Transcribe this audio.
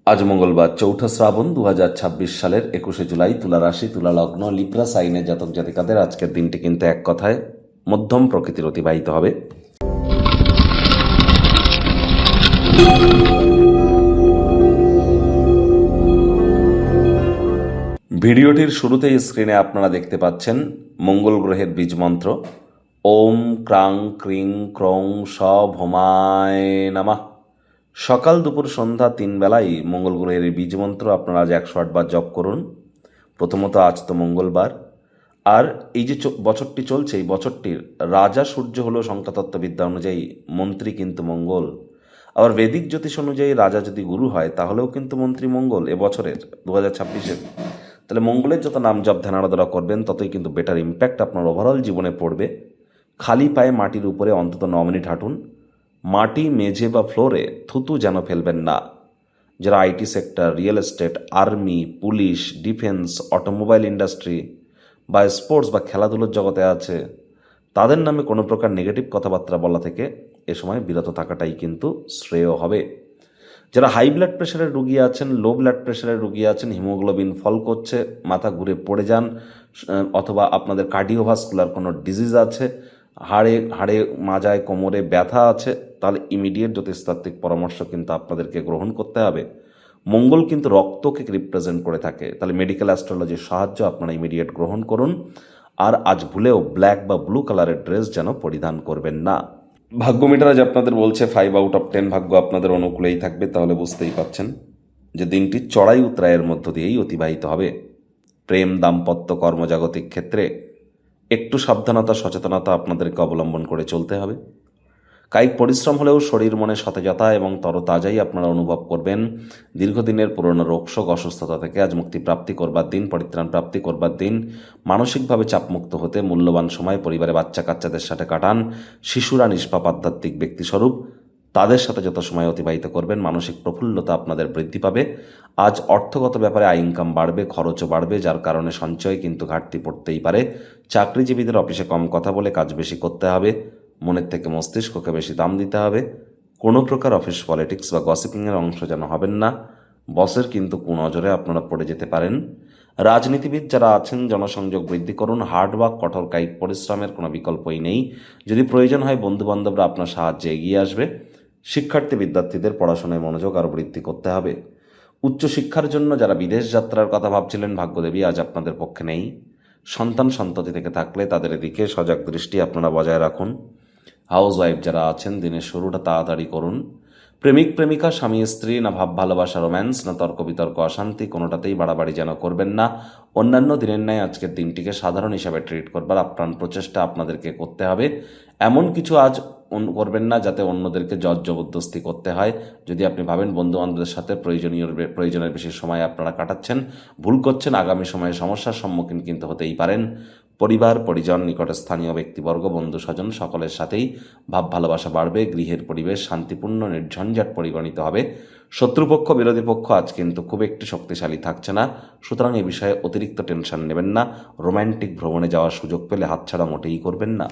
আজ মঙ্গলবার ৪ঠা শ্রাবণ ২০২৬ সালের ২১শে জুলাই। তুলা রাশি, তুলা লগ্ন, লিব্রা সাইনে জাতক জাতিকাদের আজকের দিনটি কিন্তু এক কথায় মধ্যম প্রকৃতির অতিবাহিত হবে। ভিডিওটির শুরুতেই স্ক্রিনে আপনারা দেখতে পাচ্ছেন মঙ্গল গ্রহের বীজ মন্ত্র ওম ক্রাং ক্রিং ক্রং স ভোমায় নামা। সকাল দুপুর সন্ধ্যা ৩ বেলায় মঙ্গল গ্রহের এই বীজ মন্ত্র আপনারা আজ ১০৮ বার জপ করুন। প্রথমত আজ তো মঙ্গলবার, আর এই যে বছরটি চলছে, এই বছরটির রাজা সূর্য হলো সংখ্যাতত্ত্ববিদ্যা অনুযায়ী মন্ত্রী কিন্তু মঙ্গল। আবার বেদিক জ্যোতিষ অনুযায়ী রাজা যদি গুরু হয় তাহলেও কিন্তু মন্ত্রী মঙ্গল এবছরের ২০২৬-এর। তাহলে মঙ্গলের যত নাম জপ ধ্যান আরাধনা করবেন ততই কিন্তু বেটার ইম্প্যাক্ট আপনার ওভারঅল জীবনে পড়বে। খালি পায়ে মাটির উপরে অন্তত ৯ মিনিট হাঁটুন। মাটি, মেঝে বা ফ্লোরে থুতু যেন ফেলবেন না। যারা IT sector, real estate, army, police, defence, automobile industry বা স্পোর্টস বা খেলাধুলোর জগতে আছে, তাদের নামে কোনো প্রকার নেগেটিভ কথাবার্তা বলা থেকে এ সময় বিরত থাকাটাই কিন্তু শ্রেয় হবে। যারা হাই ব্লাড প্রেশারের রুগী আছেন, লো ব্লাড প্রেশারের রুগী আছেন, হিমোগ্লোবিন ফল করছে, মাথা ঘুরে পড়ে যান, অথবা আপনাদের কার্ডিওভাস্কুলার কোনো ডিজিজ আছে, হাড়ে মাজায় কোমরে ব্যথা আছে, তাহলে ইমিডিয়েট জ্যোতিষতাত্ত্বিক পরামর্শ কিন্তু আপনাদেরকে গ্রহণ করতে হবে। মঙ্গল কিন্তু রক্তকে রিপ্রেজেন্ট করে থাকে, তাহলে মেডিকেল অ্যাস্ট্রোলজির সাহায্য আপনারা ইমিডিয়েট গ্রহণ করুন। আর আজ ভুলেও ব্ল্যাক বা ব্লু কালারের ড্রেস যেন পরিধান করবেন না। ভাগ্য মিটার আজ আপনাদের বলছে 5/10 ভাগ্য আপনাদের অনুকূলেই থাকবে। তাহলে বুঝতেই পাচ্ছেন যে দিনটি চড়াই উতরাইয়ের মধ্য দিয়েই অতিবাহিত হবে। প্রেম, দাম্পত্য, কর্মজাগতিক ক্ষেত্রে একটু সাবধানতা, সচেতনতা আপনাদেরকে অবলম্বন করে চলতে হবে। কায়িক পরিশ্রম হলেও শরীর মনে সতেজতা এবং তরতাজাই আপনারা অনুভব করবেন। দীর্ঘদিনের পুরনো রোগশোক, অসুস্থতা থেকে আজ মুক্তি প্রাপ্তি করবার দিন, পরিত্রাণ প্রাপ্তি করবার দিন। মানসিকভাবে চাপমুক্ত হতে মূল্যবান সময় পরিবারে বাচ্চা কাচ্চাদের সাথে কাটান। শিশুরা নিষ্পাপ আধ্যাত্মিক ব্যক্তিস্বরূপ, তাদের সাথে যত সময় অতিবাহিত করবেন মানসিক প্রফুল্লতা আপনাদের বৃদ্ধি পাবে। আজ অর্থগত ব্যাপারে আয় ইনকাম বাড়বে, খরচও বাড়বে, যার কারণে সঞ্চয় কিন্তু ঘাটতি পড়তেই পারে। চাকরিজীবীদের অফিসে কম কথা বলে কাজ বেশি করতে হবে। মনের থেকে মস্তিষ্ককে বেশি দাম দিতে হবে। কোনো প্রকার অফিস পলিটিক্স বা গসিপিংয়ের অংশ যেন হবেন না। বসের কিন্তু কুনজরে আপনারা পড়ে যেতে পারেন। রাজনীতিবিদ যারা আছেন, জনসংযোগ বৃদ্ধি করুন। হার্ডওয়ার্ক, কঠোর কায়িক পরিশ্রমের কোনো বিকল্পই নেই। যদি প্রয়োজন হয় বন্ধুবান্ধবরা আপনার সাহায্যে এগিয়ে আসবে। শিক্ষার্থী বিদ্যার্থীদের পড়াশোনায় মনোযোগ আরও বৃদ্ধি করতে হবে। উচ্চশিক্ষার জন্য যারা বিদেশ যাত্রার কথা ভাবছিলেন, ভাগ্যদেবী আজ আপনাদের পক্ষে নেই। সন্তান সন্ততি থেকে থাকলে তাদের এদিকে সজাগ দৃষ্টি আপনারা বজায় রাখুন। হাউস ওয়াইফ যারা আছেন, দিনের শুরুটা তাড়াতাড়ি করুন। প্রেমিক প্রেমিকা, স্বামী স্ত্রী, না ভাব ভালোবাসা রোম্যান্স, না তর্ক বিতর্ক অশান্তি, কোনোটাতেই বাড়াবাড়ি যেন করবেন না। অন্যান্য দিনের ন্যায় আজকের দিনটিকে সাধারণ হিসাবে ট্রিট করবার আপ্রাণ প্রচেষ্টা আপনাদেরকে করতে হবে। এমন কিছু আজ করবেন না যাতে অন্যদেরকে জবরদস্তি করতে হয়। যদি আপনি ভাবেন বন্ধু বান্ধবদের সাথে প্রয়োজনের বেশি সময় আপনারা কাটাচ্ছেন, ভুল করছেন। আগামী সময়ে সমস্যার সম্মুখীন কিন্তু হতেই পারেন। পরিবার, পরিজন, নিকটে স্থানীয় ব্যক্তিবর্গ, বন্ধু স্বজন সকলের সাথেই ভাব ভালোবাসা বাড়বে। গৃহের পরিবেশ শান্তিপূর্ণ, নির্ঝঞ্ঝাট পরিগণিত হবে। শত্রুপক্ষ, বিরোধী পক্ষ আজ কিন্তু খুব একটি শক্তিশালী থাকছে না। সুতরাং এই বিষয়ে অতিরিক্ত টেনশন নেবেন না। রোম্যান্টিক ভ্রমণে যাওয়ার সুযোগ পেলে হাতছাড়া মোটেই করবেন না।